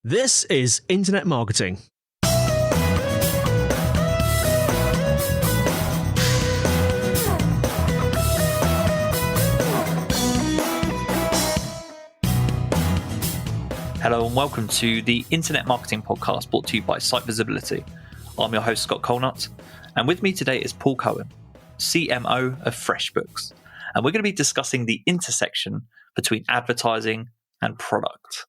This is Internet Marketing. Hello and welcome to the Internet Marketing Podcast brought to you by SiteVisibility. I'm your host, Scott ColeNutt, and with me today is Paul Cohen, CMO of Freshbooks. And we're going to be discussing the intersection between advertising and product.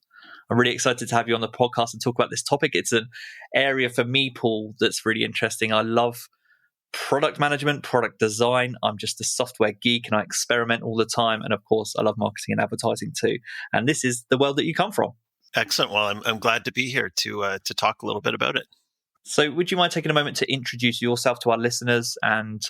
I'm really excited to have you on the podcast and talk about this topic. It's an area for me, Paul, that's really interesting. I love product management, product design. I'm just a software geek and I experiment all the time. And of course, I love marketing and advertising too. And this is the world that you come from. Excellent. Well, I'm glad to be here to talk a little bit about it. So would you mind taking a moment to introduce yourself to our listeners and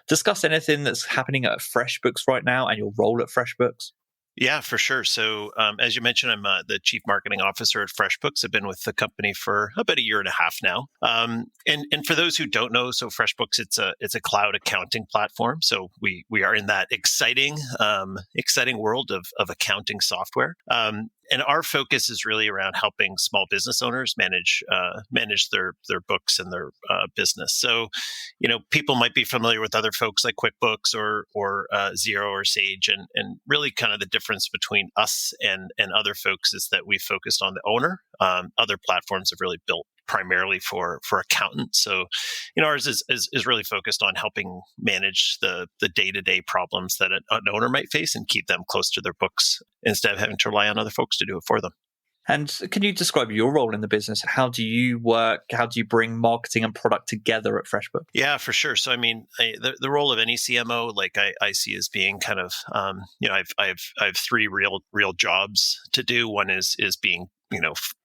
discuss anything that's happening at Freshbooks right now and your role at Freshbooks? Yeah, for sure. So as you mentioned, I'm the Chief Marketing Officer at Freshbooks. I've been with the company for about a year and a half now. And for those who don't know, so Freshbooks, it's a cloud accounting platform. So we are in that exciting world of accounting software. And our focus is really around helping small business owners manage their books and their business. So, people might be familiar with other folks like QuickBooks or Xero or Sage, and really kind of the difference between us and other folks is that we focused on the owner. Other platforms have really built primarily for accountants. So, ours is really focused on helping manage the day-to-day problems that an owner might face and keep them close to their books instead of having to rely on other folks to do it for them. And can you describe your role in the business? How do you work? How do you bring marketing and product together at Freshbooks? Yeah, for sure. So, the role of any CMO, like I see as being kind of, I have three real jobs to do. One is being,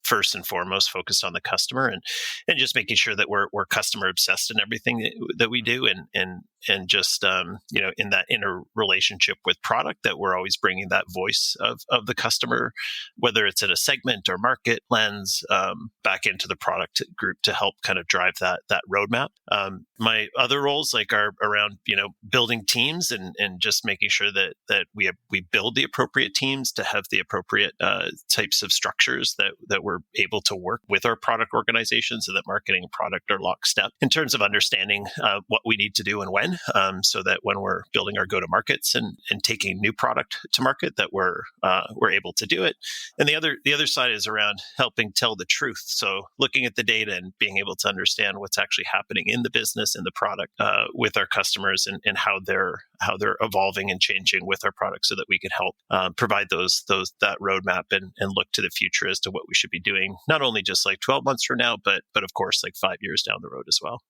first and foremost focused on the customer and just making sure that we're customer obsessed in everything that we do and just in that inner relationship with product, that we're always bringing that voice of the customer, whether it's in a segment or market lens, back into the product group to help kind of drive that roadmap. My other roles are around building teams and just making sure that we build the appropriate teams to have the appropriate types of structures that we're able to work with our product organization, so that marketing and product are lockstep in terms of understanding what we need to do and when, so that when we're building our go-to-markets and taking new product to market, that we're able to do it. And the other side is around helping tell the truth. So looking at the data and being able to understand what's actually happening in the business and the product with our customers and how they're evolving and changing with our product, so that we can help provide that roadmap and look to the future as to what we should be doing, not only just 12 months from now, but of course 5 years down the road as well.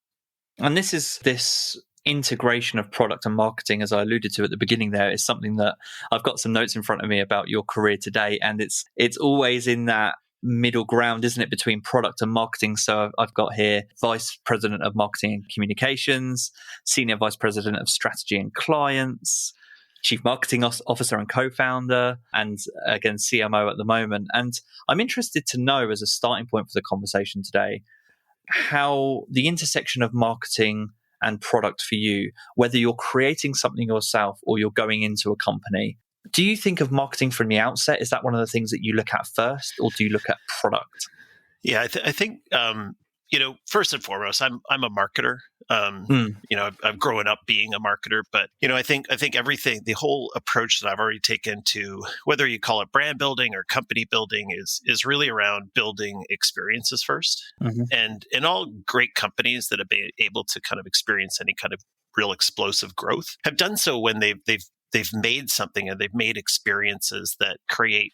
And this integration of product and marketing, as I alluded to at the beginning there, is something that I've got some notes in front of me about your career today. And it's always in that middle ground, isn't it, between product and marketing? So I've got here Vice President of Marketing and Communications, Senior Vice President of Strategy and Clients, Chief Marketing Officer and co-founder, and again, CMO at the moment. And I'm interested to know, as a starting point for the conversation today, how the intersection of marketing and product for you, whether you're creating something yourself or you're going into a company, do you think of marketing from the outset? Is that one of the things that you look at first, or do you look at product? Yeah, I think first and foremost, I'm a marketer. I've grown up being a marketer, but I think everything, the whole approach that I've already taken to, whether you call it brand building or company building, is really around building experiences first. Mm-hmm. And all great companies that have been able to kind of experience any kind of real explosive growth have done so when they've made something, and they've made experiences that create,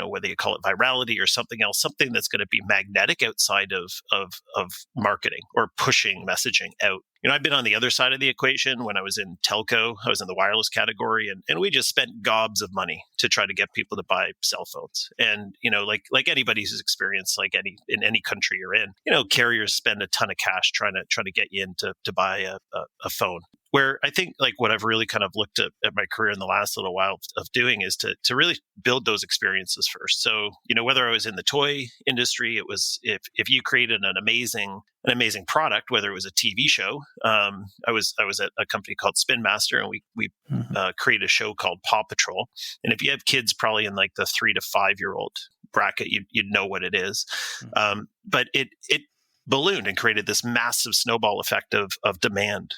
whether you call it virality or something else, something that's going to be magnetic outside of marketing or pushing messaging out. I've been on the other side of the equation. When I was in telco, I was in the wireless category, and we just spent gobs of money to try to get people to buy cell phones. And, like anybody who's experienced, in any country you're in, carriers spend a ton of cash trying to get you in to buy a phone. Where I think what I've really kind of looked at my career in the last little while of doing is to really build those experiences first. So, whether I was in the toy industry, it was if you created an amazing product, whether it was a TV show. I was at a company called Spin Master, and we created a show called Paw Patrol. And if you have kids probably in the 3 to 5 year old bracket, you'd know what it is. But it ballooned and created this massive snowball effect of demand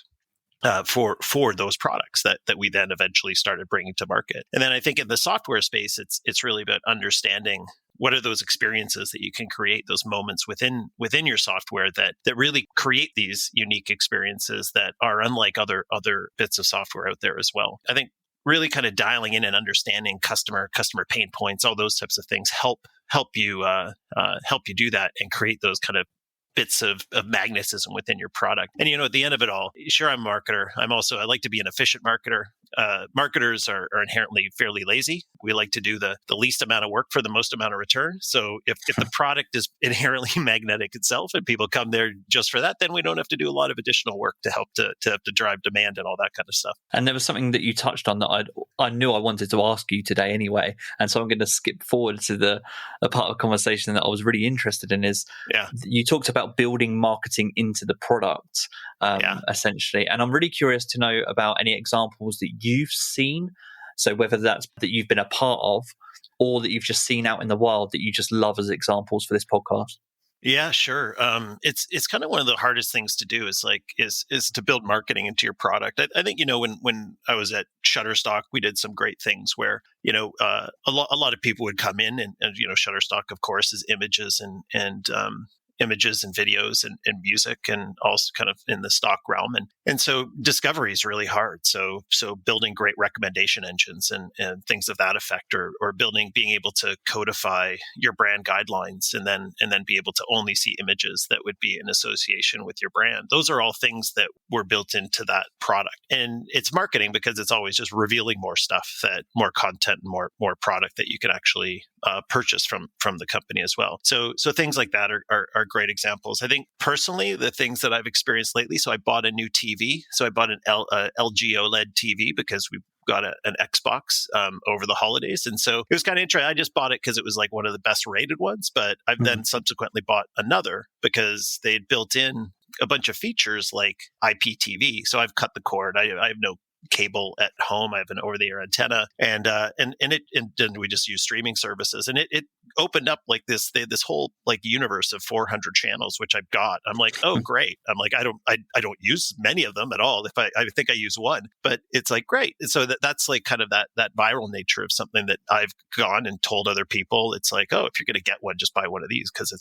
for those products that we then eventually started bringing to market. And then I think in the software space, it's really about understanding what are those experiences that you can create, those moments within your software that really create these unique experiences that are unlike other bits of software out there as well. I think really kind of dialing in and understanding customer pain points, all those types of things help you do that and create those kind of bits of magnetism within your product. And, at the end of it all, sure, I'm a marketer. I like to be an efficient marketer. Marketers are inherently fairly lazy. We like to do the least amount of work for the most amount of return. So if the product is inherently magnetic itself and people come there just for that, then we don't have to do a lot of additional work to help to drive demand and all that kind of stuff. And there was something that you touched on that I knew I wanted to ask you today anyway. And so I'm going to skip forward to a part of the conversation that I was really interested in is you talked about building marketing into the product, essentially. And I'm really curious to know about any examples that you've seen. So whether that's that you've been a part of or that you've just seen out in the wild that you just love as examples for this podcast. Yeah, sure. It's kind of one of the hardest things to do is to build marketing into your product. I think, when I was at Shutterstock, we did some great things where, a lot of people would come in and Shutterstock, of course, is images and images and videos and music and also kind of in the stock realm. And so discovery is really hard. So building great recommendation engines and things of that effect, or being able to codify your brand guidelines and then be able to only see images that would be in association with your brand. Those are all things that were built into that product. And it's marketing because it's always just revealing more stuff, that more content and more product that you can actually purchase from the company as well. So things like that are great examples. I think personally, the things that I've experienced lately, so I bought a new TV. So I bought an LG OLED TV because we got an Xbox over the holidays. And so it was kind of interesting. I just bought it because it was like one of the best rated ones, but I've then subsequently bought another because they had built in a bunch of features like IPTV. So I've cut the cord. I have no cable at home. I have an over-the-air antenna, and then we just use streaming services, and it opened up like this whole like universe of 400 channels, which I've got. I'm like, oh great. I'm like, I don't use many of them at all. If I think I use one, but it's like great. And so that's like kind of that viral nature of something that I've gone and told other people. It's like, oh, if you're going to get one, just buy one of these because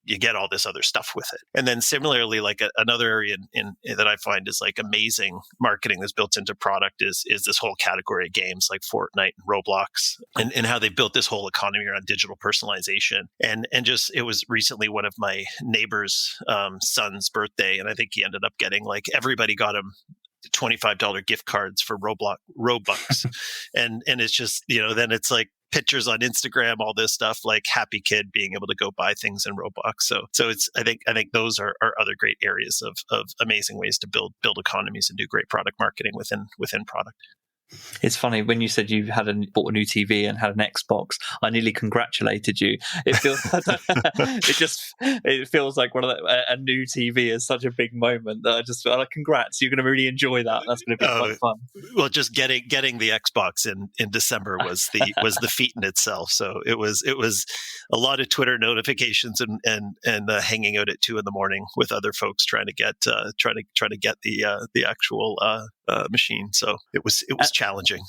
you get all this other stuff with it. And then similarly, like another area in that I find is like amazing marketing that's built into product is this whole category of games like Fortnite and Roblox and how they built this whole economy around digital personalization. And just, it was recently one of my neighbor's son's birthday. And I think he ended up getting like, everybody got him $25 gift cards for Roblox. and it's just, then it's like pictures on Instagram, all this stuff, like happy kid being able to go buy things in Roblox. So it's, I think those are other great areas of amazing ways to build economies and do great product marketing within product. It's funny when you said you bought a new TV and had an Xbox. I nearly congratulated you. It feels it feels like a new TV is such a big moment that I just feel like congrats. You're going to really enjoy that. That's going to be quite fun. Well, just getting the Xbox in December was the feat in itself. So it was a lot of Twitter notifications and hanging out at 2 a.m. with other folks trying to get the actual machine. So it was challenging.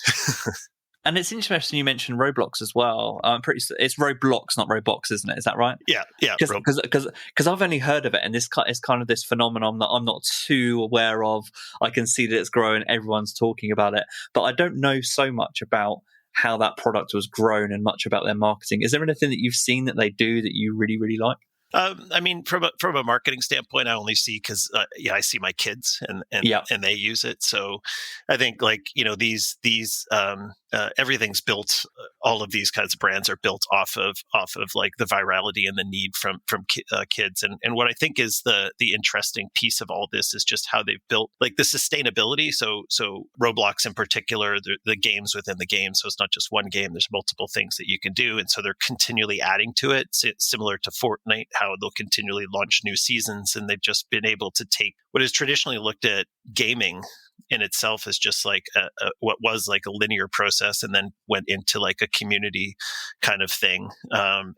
And it's interesting you mentioned Roblox as well. It's Roblox, not Roblox, isn't it? Is that right? Yeah. Because I've only heard of it, and it's kind of this phenomenon that I'm not too aware of. I can see that it's growing. Everyone's talking about it, but I don't know so much about how that product was grown and much about their marketing. Is there anything that you've seen that they do that you really, really like? I mean, from a marketing standpoint, I only see because I see my kids and they use it. So I think like these everything's built. All of these kinds of brands are built off of like the virality and the need from kids. And what I think is the interesting piece of all this is just how they've built like the sustainability. So Roblox in particular, the games within the game. So it's not just one game. There's multiple things that you can do, and so they're continually adding to it. Similar to Fortnite, how they'll continually launch new seasons, and they've just been able to take what is traditionally looked at gaming in itself is just like what was like a linear process and then went into like a community kind of thing,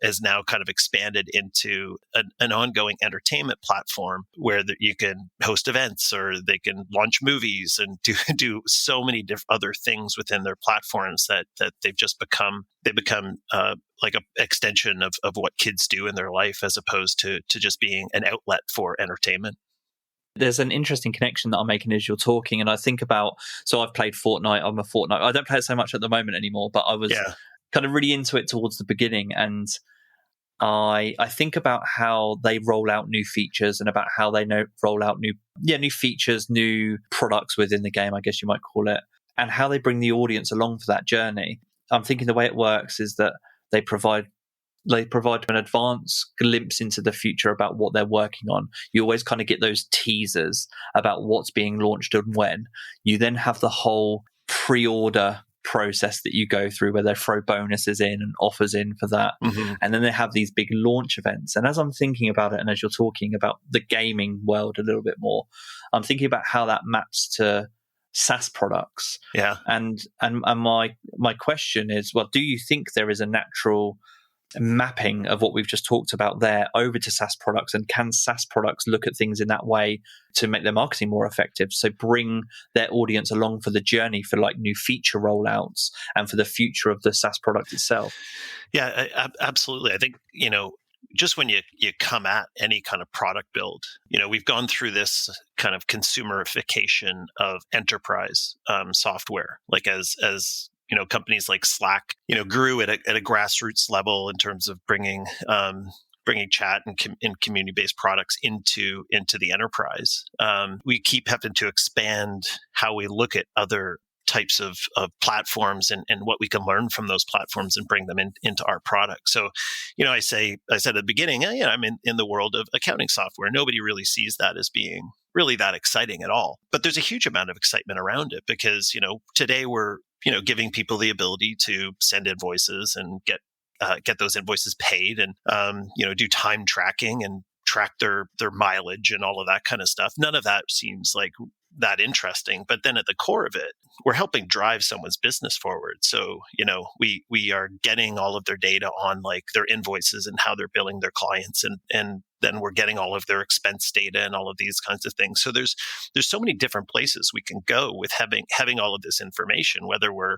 has now kind of expanded into an ongoing entertainment platform where you can host events or they can launch movies and do so many other things within their platforms that they've become like an extension of what kids do in their life as opposed to just being an outlet for entertainment. There's an interesting connection that I'm making as you're talking, and I think about, so I've played Fortnite. I'm a Fortnite. I don't play it so much at the moment anymore, but I was kind of really into it towards the beginning, and I think about how they roll out new features and about how they roll out new features, new products within the game, I guess you might call it, and how they bring the audience along for that journey. I'm thinking the way it works is that they provide an advanced glimpse into the future about what they're working on. You always kind of get those teasers about what's being launched and when. You then have the whole pre-order process that you go through where they throw bonuses in and offers in for that. Mm-hmm. And then they have these big launch events. And as I'm thinking about it, and as you're talking about the gaming world a little bit more, I'm thinking about how that maps to SaaS products. Yeah. And my question is, well, do you think there is a natural mapping of what we've just talked about there over to SaaS products, and can SaaS products look at things in that way to make their marketing more effective, so bring their audience along for the journey for like new feature rollouts and for the future of the SaaS product itself? Yeah, absolutely. I think, just when you come at any kind of product build, we've gone through this kind of consumerification of enterprise software, like as companies like Slack, grew at a grassroots level in terms of bringing chat and community-based products into the enterprise. We keep having to expand how we look at other types of platforms and what we can learn from those platforms and bring them into our product. So, I said at the beginning, I'm in the world of accounting software. Nobody really sees that as being really that exciting at all. But there's a huge amount of excitement around it because, today we're giving people the ability to send invoices and get those invoices paid and, do time tracking and track their mileage and all of that kind of stuff. None of that seems like that interesting. But then at the core of it, we're helping drive someone's business forward. So, we are getting all of their data on like their invoices and how they're billing their clients. And then we're getting all of their expense data and all of these kinds of things. So there's so many different places we can go with having all of this information, whether we're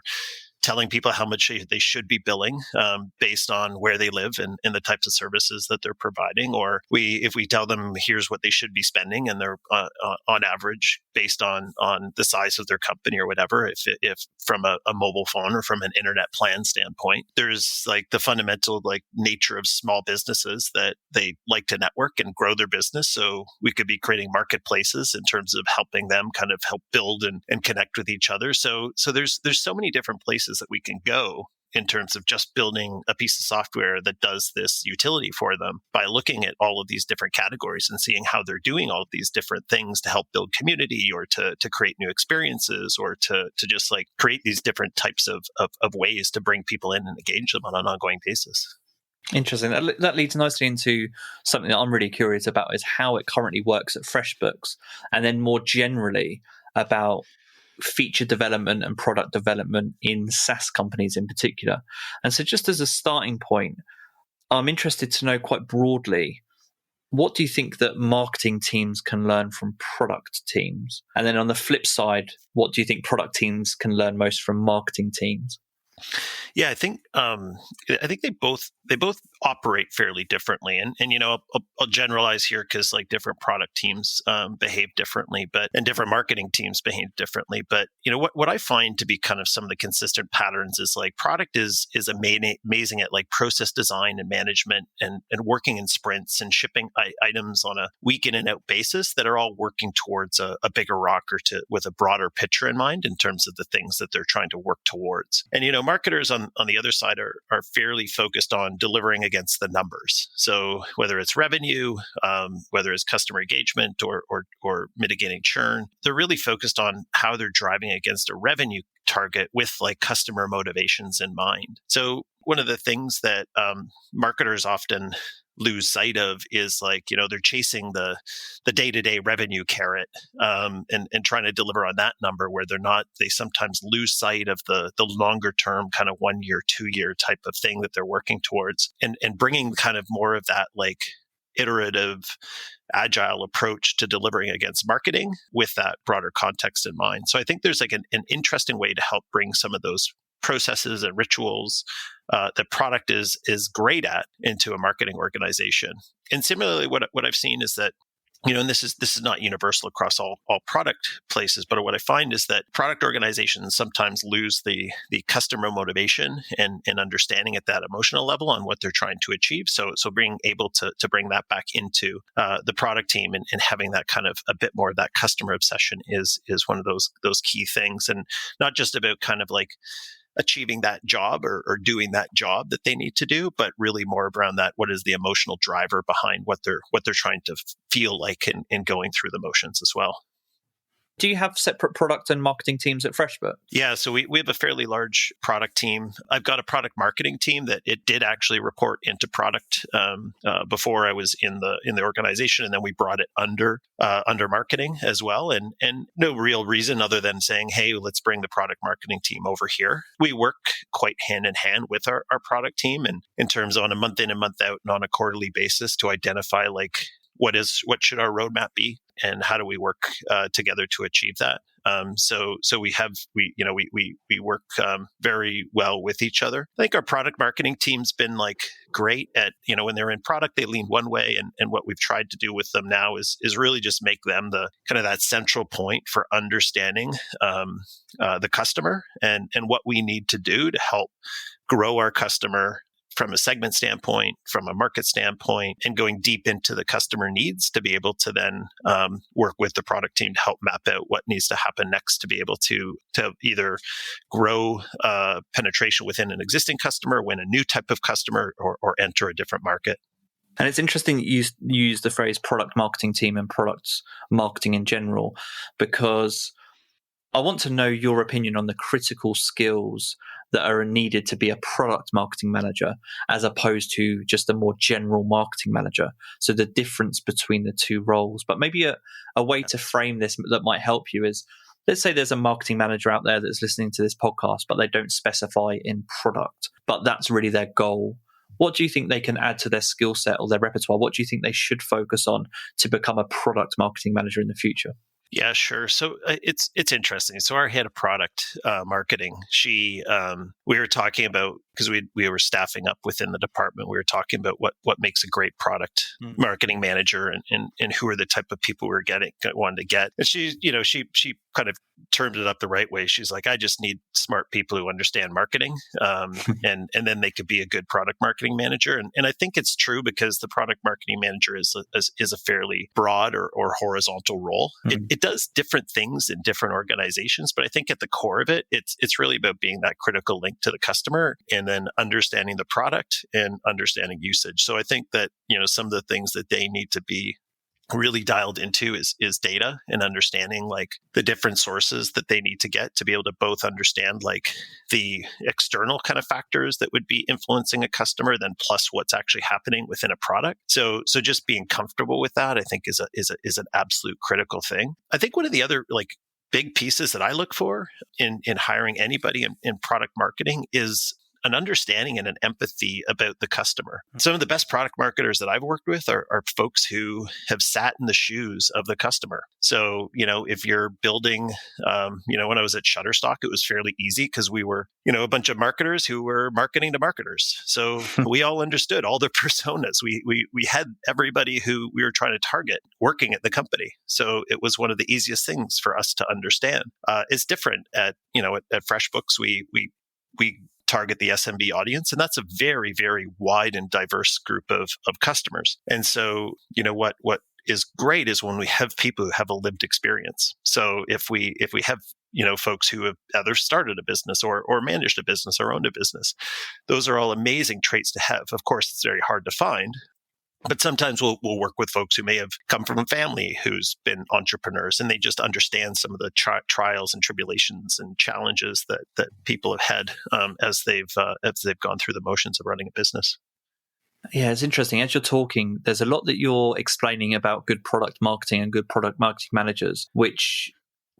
telling people how much they should be billing based on where they live and the types of services that they're providing, or if we tell them here's what they should be spending and they're on average based on the size of their company or whatever, if from a mobile phone or from an internet plan standpoint. There's like the fundamental like nature of small businesses that they like to network and grow their business. So we could be creating marketplaces in terms of helping them kind of help build and connect with each other. So there's so many different places that we can go in terms of just building a piece of software that does this utility for them by looking at all of these different categories and seeing how they're doing all of these different things to help build community or to create new experiences or to just like create these different types of ways to bring people in and engage them on an ongoing basis. Interesting. That leads nicely into something that I'm really curious about is how it currently works at Freshbooks, and then more generally about feature development and product development in SaaS companies in particular. And so just as a starting point, I'm interested to know quite broadly, what do you think that marketing teams can learn from product teams? And then on the flip side, what do you think product teams can learn most from marketing teams? Yeah, I think they both operate fairly differently, and I'll generalize here because like different product teams behave differently, and different marketing teams behave differently. But what I find to be kind of some of the consistent patterns is like product is amazing at like process design and management and working in sprints and shipping items on a week in and out basis that are all working towards a bigger rock or with a broader picture in mind in terms of the things that they're trying to work towards. And marketers on the other side are fairly focused on delivering against the numbers. So whether it's revenue, whether it's customer engagement or mitigating churn, they're really focused on how they're driving against a revenue target with like customer motivations in mind. So one of the things that marketers often lose sight of is like, they're chasing the day-to-day revenue carrot, and trying to deliver on that number, where they sometimes lose sight of the longer term kind of 1 year, 2 year type of thing that they're working towards, and bringing kind of more of that like iterative, agile approach to delivering against marketing with that broader context in mind. So I think there's like an interesting way to help bring some of those processes and rituals that product is great at into a marketing organization. And similarly, what I've seen is that, and this is not universal across all product places, but what I find is that product organizations sometimes lose the customer motivation and understanding at that emotional level on what they're trying to achieve. So being able to bring that back into the product team and having that kind of a bit more of that customer obsession is one of those key things, and not just about kind of like achieving that job or doing that job that they need to do, but really more around that, what is the emotional driver behind what they're trying to feel like and going through the motions as well. Do you have separate product and marketing teams at Freshbooks? Yeah, so we have a fairly large product team. I've got a product marketing team that it did actually report into product before I was in the organization, and then we brought it under marketing as well. And no real reason other than saying, hey, let's bring the product marketing team over here. We work quite hand in hand with our product team, and in terms of on a month in and month out and on a quarterly basis to identify like what should our roadmap be and how do we work together to achieve that. So we work very well with each other. I think our product marketing team's been like great at, when they're in product, they lean one way, and what we've tried to do with them now is really just make them the kind of that central point for understanding the customer and what we need to do to help grow our customer from a segment standpoint, from a market standpoint, and going deep into the customer needs to be able to then work with the product team to help map out what needs to happen next to be able to either grow penetration within an existing customer, win a new type of customer, or enter a different market. And it's interesting that you use the phrase product marketing team and product marketing in general, because I want to know your opinion on the critical skills that are needed to be a product marketing manager as opposed to just a more general marketing manager. So the difference between the two roles. But maybe a way to frame this that might help you is, let's say there's a marketing manager out there that's listening to this podcast, but they don't specify in product, but that's really their goal. What do you think they can add to their skill set or their repertoire? What do you think they should focus on to become a product marketing manager in the future? Yeah, sure. So it's interesting. So our head of product marketing, we were talking about, because we were staffing up within the department, we were talking about what makes a great product marketing manager and who are the type of people we were wanting to get. And she kind of termed it up the right way. She's like, I just need smart people who understand marketing, and then they could be a good product marketing manager. And I think it's true, because the product marketing manager is a fairly broad or horizontal role. It does different things in different organizations, but I think at the core of it, it's really about being that critical link to the customer and then understanding the product and understanding usage. So I think that, some of the things that they need to be really dialed into is data and understanding like the different sources that they need to get to be able to both understand like the external kind of factors that would be influencing a customer, then plus what's actually happening within a product. So just being comfortable with that, I think is an absolute critical thing. I think one of the other like big pieces that I look for in hiring anybody in product marketing is an understanding and an empathy about the customer. Some of the best product marketers that I've worked with are folks who have sat in the shoes of the customer. So, if you're building, when I was at Shutterstock, it was fairly easy because we were, a bunch of marketers who were marketing to marketers. So we all understood all the personas. We had everybody who we were trying to target working at the company. So it was one of the easiest things for us to understand. It's different at Freshbooks. We target the SMB audience, and that's a very, very wide and diverse group of customers. And so, what is great is when we have people who have a lived experience. So if we have folks who have either started a business or managed a business or owned a business, those are all amazing traits to have. Of course, it's very hard to find. But sometimes we'll work with folks who may have come from a family who's been entrepreneurs, and they just understand some of the trials and tribulations and challenges that people have had as they've gone through the motions of running a business. Yeah, it's interesting. As you're talking, there's a lot that you're explaining about good product marketing and good product marketing managers, which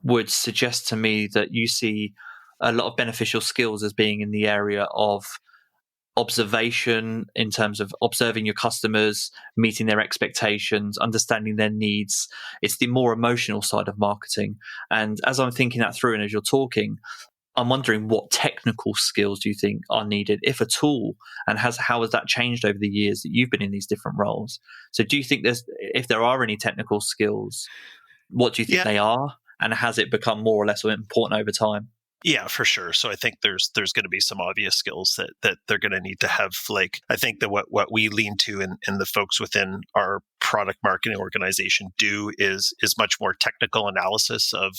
would suggest to me that you see a lot of beneficial skills as being in the area of observation, in terms of observing your customers, meeting their expectations, understanding their needs. It's the more emotional side of marketing. And as I'm thinking that through and as you're talking, I'm wondering what technical skills do you think are needed, if at all, and how has that changed over the years that you've been in these different roles? So do you think if there are any technical skills, what do you think Yeah. they are? And has it become more or less important over time? Yeah, for sure. So I think there's going to be some obvious skills that they're going to need to have. Like, I think that what we lean to and the folks within our product marketing organization do is much more technical analysis of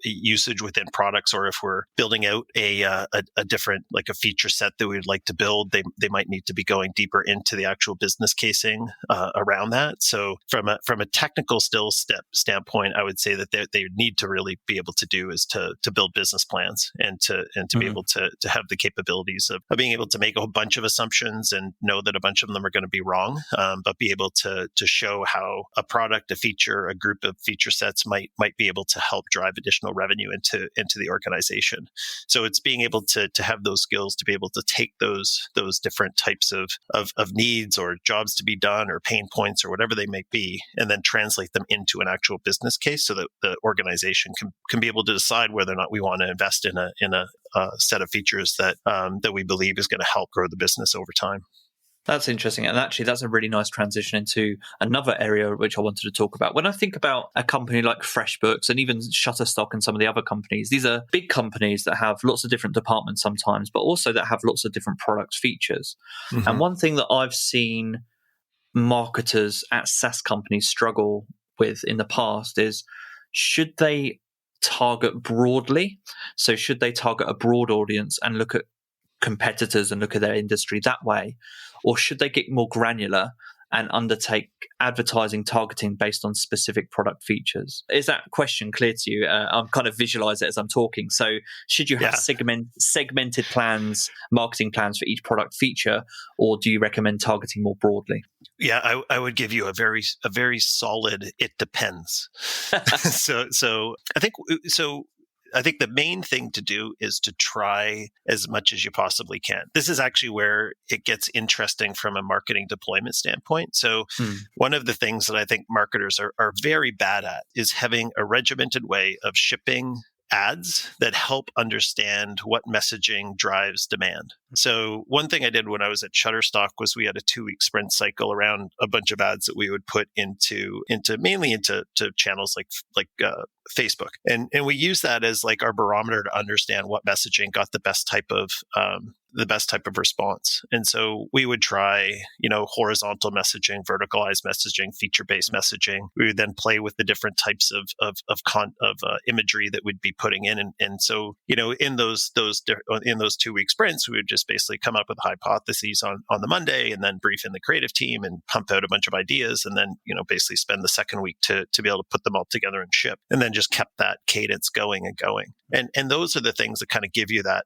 usage within products, or if we're building out a different, like a feature set that we'd like to build, they might need to be going deeper into the actual business casing around that. So from a technical standpoint, I would say that they need to really be able to do is to build business plans and to be able to have the capabilities of being able to make a bunch of assumptions and know that a bunch of them are going to be wrong, but be able to show how a product, a feature, a group of feature sets might be able to help drive additional revenue into the organization. So it's being able to have those skills to be able to take those different types of needs or jobs to be done or pain points or whatever they may be, and then translate them into an actual business case so that the organization can be able to decide whether or not we want to invest in a set of features that we believe is going to help grow the business over time. That's interesting. And actually, that's a really nice transition into another area which I wanted to talk about. When I think about a company like Freshbooks and even Shutterstock and some of the other companies, these are big companies that have lots of different departments sometimes, but also that have lots of different product features. Mm-hmm. And one thing that I've seen marketers at SaaS companies struggle with in the past is, should they target broadly? So should they target a broad audience and look at competitors and look at their industry that way? Or should they get more granular and undertake advertising targeting based on specific product features? Is that question clear to you? I'm kind of visualize it as I'm talking. So should you have segmented plans, marketing plans for each product feature, or do you recommend targeting more broadly? Yeah, I would give you a very solid "it depends." So I think the main thing to do is to try as much as you possibly can. This is actually where it gets interesting from a marketing deployment standpoint. So one of the things that I think marketers are very bad at is having a regimented way of shipping ads that help understand what messaging drives demand. So one thing I did when I was at Shutterstock was we had a 2-week sprint cycle around a bunch of ads that we would put mainly into channels like Facebook, and we use that as like our barometer to understand what messaging got the best type of response. And so we would try, horizontal messaging, verticalized messaging, feature-based messaging. We would then play with the different types of imagery that we'd be putting in. And so, in those 2-week sprints, we would just basically come up with hypotheses on the Monday and then brief in the creative team and pump out a bunch of ideas. And then, basically spend the second week to be able to put them all together and ship. And then just kept that cadence going. And those are the things that kind of give you that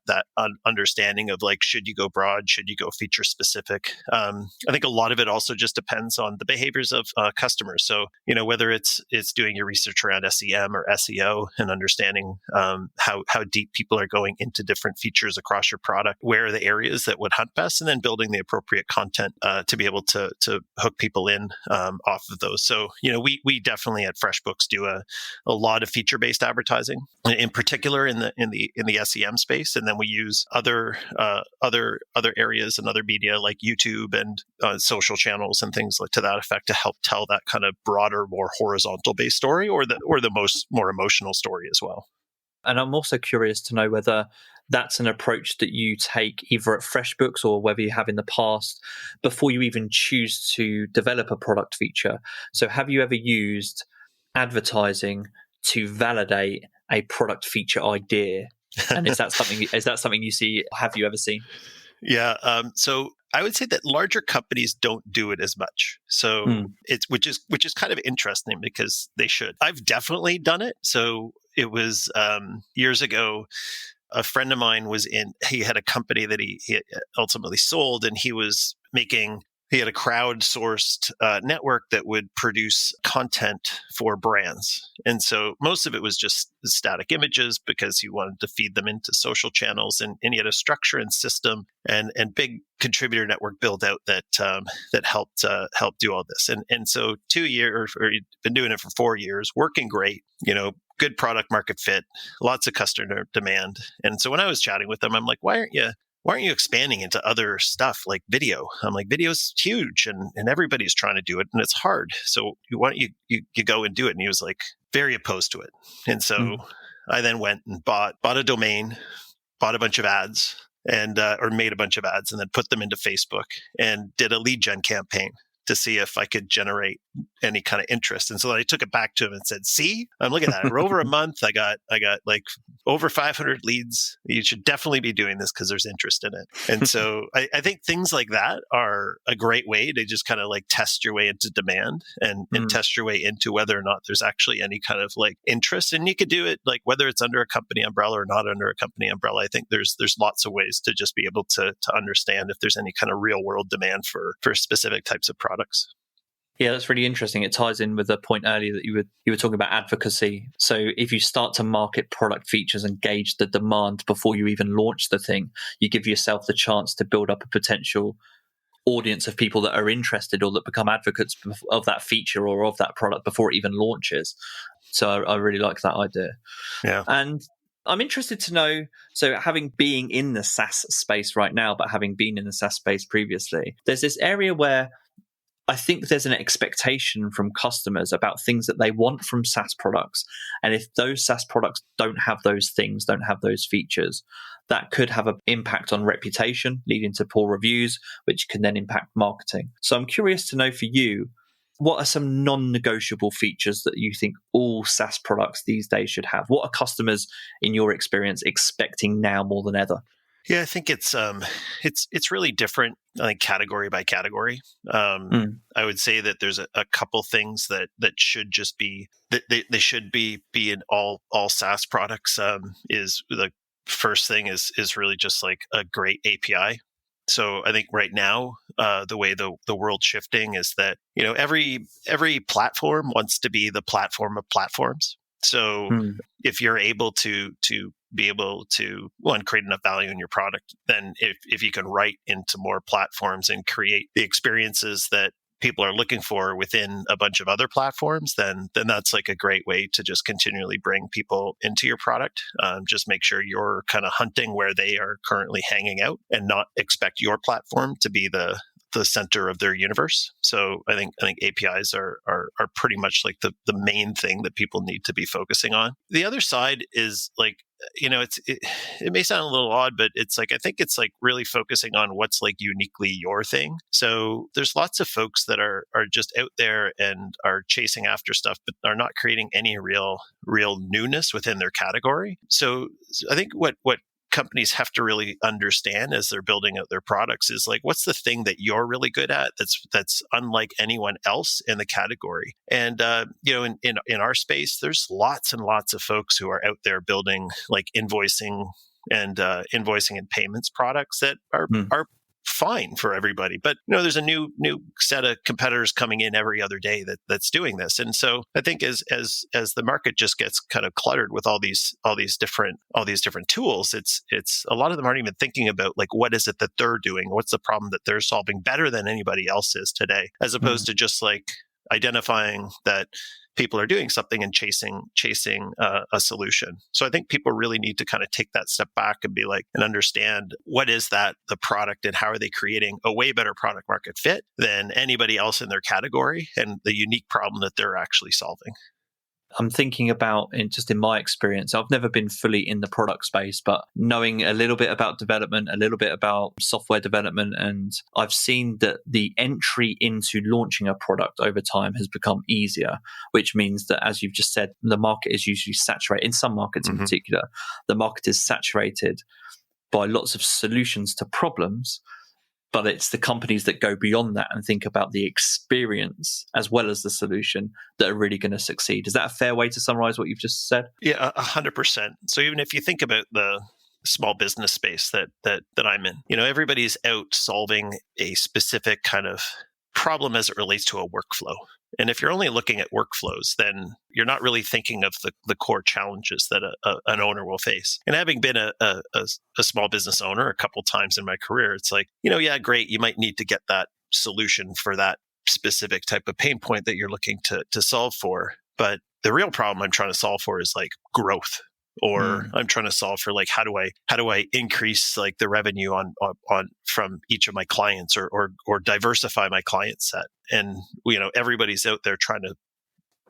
understanding of like, should you go broad? Should you go feature specific? I think a lot of it also just depends on the behaviors of customers. So, whether it's doing your research around SEM or SEO and understanding how deep people are going into different features across your product, where are the areas that would hunt best, and then building the appropriate content to be able to hook people in off of those. So, we definitely at Freshbooks do a lot of feature-based advertising, in particular in the SEM space, and then we use other areas and other media like YouTube and social channels and things like to that effect to help tell that kind of broader, more horizontal-based story, or the more emotional story as well. And I'm also curious to know whether that's an approach that you take either at Freshbooks or whether you have in the past before you even choose to develop a product feature. So have you ever used advertising to validate a product feature idea? And is that something you see? Have you ever seen? Yeah. So I would say that larger companies don't do it as much. So which is kind of interesting because they should. I've definitely done it. So it was years ago. A friend of mine he had a company that he ultimately sold, and he was making he had a crowdsourced network that would produce content for brands. And so most of it was just static images because he wanted to feed them into social channels. And he had a structure and system and big contributor network build out that helped do all this. And so 2 years, or he'd been doing it for 4 years, working great, good product market fit, lots of customer demand. And so when I was chatting with him, I'm like, why aren't you expanding into other stuff like video? I'm like, video's huge and everybody's trying to do it and it's hard. So why don't you go and do it? And he was like very opposed to it. And so I then went and bought a domain, bought a bunch of ads or made a bunch of ads and then put them into Facebook and did a lead gen campaign to see if I could generate any kind of interest. And so I took it back to him and said, see, look at that. For over a month, I got like over 500 leads. You should definitely be doing this because there's interest in it. And so I think things like that are a great way to just kind of like test your way into demand and test your way into whether or not there's actually any kind of like interest. And you could do it like whether it's under a company umbrella or not under a company umbrella. I think there's lots of ways to just be able to understand if there's any kind of real world demand for specific types of products. Yeah, that's really interesting. It ties in with the point earlier that you were talking about advocacy. So if you start to market product features and gauge the demand before you even launch the thing, you give yourself the chance to build up a potential audience of people that are interested or that become advocates of that feature or of that product before it even launches. So I really like that idea. Yeah. And I'm interested to know, so having been in the SaaS space right now, but having been in the SaaS space previously, there's this area where I think there's an expectation from customers about things that they want from SaaS products. And if those SaaS products don't have those things, don't have those features, that could have an impact on reputation, leading to poor reviews, which can then impact marketing. So I'm curious to know for you, what are some non-negotiable features that you think all SaaS products these days should have? What are customers, in your experience, expecting now more than ever? Yeah, I think it's really different, I think, category by category. I would say that there's a couple things that should just be that they should be in all SaaS products. Is the first thing is really just like a great API. So I think right now, the way the world's shifting is that every platform wants to be the platform of platforms. So if you're able to be able to, one, create enough value in your product, then if you can write into more platforms and create the experiences that people are looking for within a bunch of other platforms, then that's like a great way to just continually bring people into your product. Just make sure you're kind of hunting where they are currently hanging out and not expect your platform to be the center of their universe. So I think APIs are pretty much like the main thing that people need to be focusing on. The other side is like, it may sound a little odd, but it's like, I think it's like really focusing on what's like uniquely your thing. So there's lots of folks that are just out there and are chasing after stuff, but are not creating any real newness within their category. So I think what companies have to really understand as they're building out their products is like, what's the thing that you're really good at that's unlike anyone else in the category? And in our space, there's lots and lots of folks who are out there building like invoicing and payments products that are fine for everybody. But there's a new set of competitors coming in every other day that's doing this. And so I think as the market just gets kind of cluttered with all these different tools, it's a lot of them aren't even thinking about like, what is it that they're doing? What's the problem that they're solving better than anybody else is today, as opposed to just like identifying that people are doing something and chasing a solution. So I think people really need to kind of take that step back and be like, and understand what is the product and how are they creating a way better product market fit than anybody else in their category and the unique problem that they're actually solving. I'm thinking about, in my experience, I've never been fully in the product space, but knowing a little bit about development, a little bit about software development, and I've seen that the entry into launching a product over time has become easier, which means that, as you've just said, the market is usually saturated. In some markets in particular, the market is saturated by lots of solutions to problems. But it's the companies that go beyond that and think about the experience as well as the solution that are really going to succeed. Is that a fair way to summarize what you've just said? Yeah, 100%. So even if you think about the small business space that I'm in. Everybody's out solving a specific kind of problem as it relates to a workflow. And if you're only looking at workflows, then you're not really thinking of the core challenges that an owner will face. And having been a small business owner a couple times in my career, it's like, yeah, great. You might need to get that solution for that specific type of pain point that you're looking to solve for. But the real problem I'm trying to solve for is like growth. Or I'm trying to solve for like how do I increase like the revenue on from each of my clients or diversify my client set. And everybody's out there trying to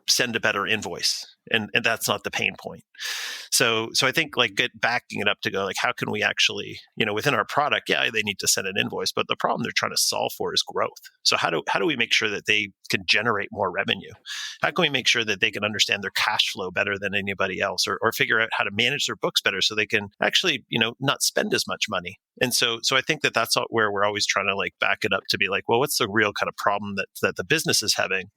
send a better invoice, and that's not the pain point. So I think like backing it up to go like, how can we actually, within our product, yeah, they need to send an invoice, but the problem they're trying to solve for is growth. So how do we make sure that they can generate more revenue? How can we make sure that they can understand their cash flow better than anybody else, or figure out how to manage their books better so they can actually, not spend as much money? And so I think that's where we're always trying to like back it up to be like, well, what's the real kind of problem that the business is having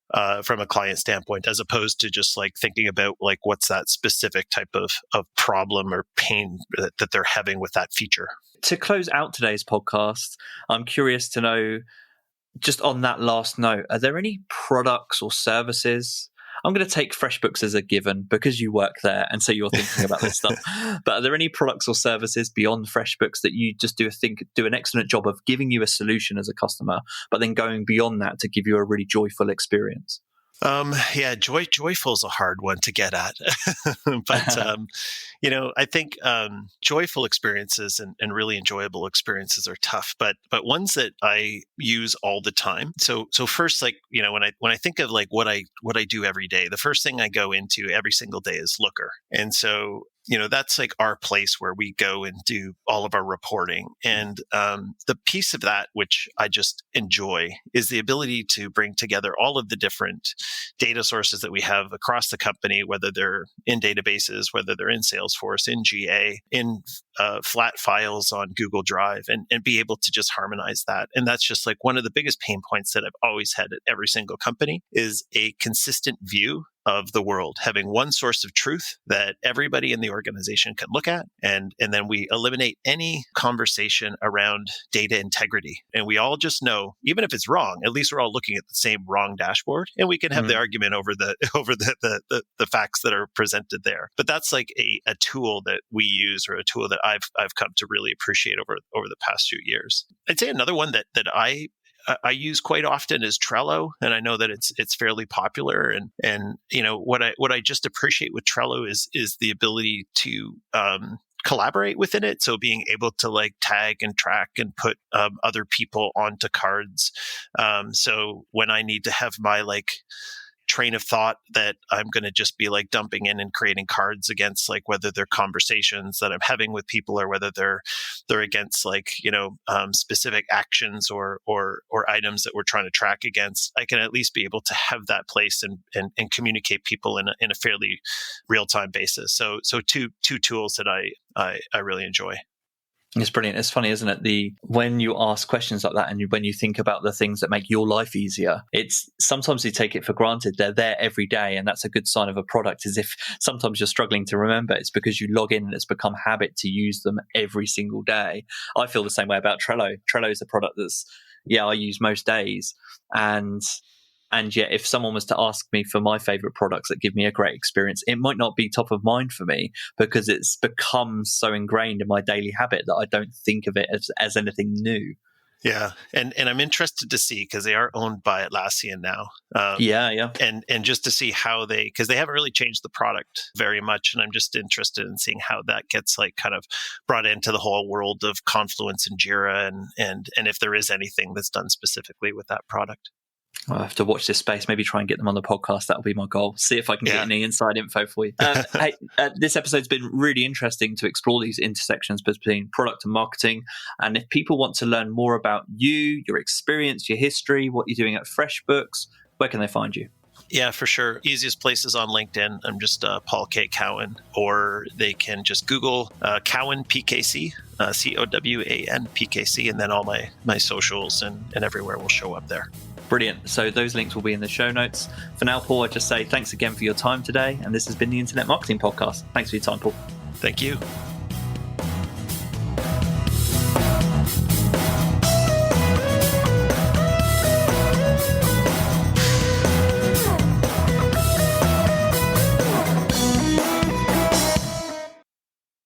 from a client standpoint, as opposed to just like thinking about like what's that specific type of problem or pain that they're having with that feature. To close out today's podcast, I'm curious to know, just on that last note, are there any products or services? I'm going to take Freshbooks as a given because you work there and so you're thinking about this stuff. But are there any products or services beyond Freshbooks that you just do an excellent job of giving you a solution as a customer, but then going beyond that to give you a really joyful experience? Yeah, joyful is a hard one to get at, but I think joyful experiences and really enjoyable experiences are tough, but ones that I use all the time. So first, like when I think of like what I do every day, the first thing I go into every single day is Looker, and so that's like our place where we go and do all of our reporting. And the piece of that, which I just enjoy, is the ability to bring together all of the different data sources that we have across the company, whether they're in databases, whether they're in Salesforce, in GA, in flat files on Google Drive, and be able to just harmonize that. And that's just like one of the biggest pain points that I've always had at every single company, is a consistent view of the world, having one source of truth that everybody in the organization can look at. And then we eliminate any conversation around data integrity. And we all just know, even if it's wrong, at least we're all looking at the same wrong dashboard, and we can have the argument over the facts that are presented there. But that's like a tool that we use, or a tool that I've come to really appreciate over the past few years. I'd say another one that I use quite often is Trello, and I know that it's fairly popular. And what I just appreciate with Trello is the ability to collaborate within it. So being able to like tag and track and put other people onto cards. So when I need to have my like train of thought that I'm going to just be like dumping in and creating cards against, like whether they're conversations that I'm having with people, or whether they're against like specific actions or items that we're trying to track against, I can at least be able to have that place and communicate people in a fairly real time basis. So two tools that I really enjoy. It's brilliant. It's funny, isn't it? When you ask questions like that, and when you think about the things that make your life easier, it's sometimes you take it for granted. They're there every day, and that's a good sign of a product. Is if sometimes you're struggling to remember, it's because you log in and it's become habit to use them every single day. I feel the same way about Trello. Trello is a product I use most days, and yet, if someone was to ask me for my favorite products that give me a great experience, it might not be top of mind for me because it's become so ingrained in my daily habit that I don't think of it as anything new. Yeah. And I'm interested to see, because they are owned by Atlassian now. Yeah. And just to see how because they haven't really changed the product very much. And I'm just interested in seeing how that gets like kind of brought into the whole world of Confluence and Jira, and if there is anything that's done specifically with that product. I'll have to watch this space, maybe try and get them on the podcast. That'll be my goal. See if I can get any inside info for you. Hey, this episode's been really interesting to explore these intersections between product and marketing. And if people want to learn more about you, your experience, your history, what you're doing at Freshbooks, where can they find you? Yeah, for sure. Easiest place is on LinkedIn. I'm just Paul K. Cowan, or they can just Google Cowan PKC, COWAN PKC, and then all my socials and everywhere will show up there. Brilliant. So those links will be in the show notes. For now, Paul, I just say thanks again for your time today. And this has been the Internet Marketing Podcast. Thanks for your time, Paul. Thank you.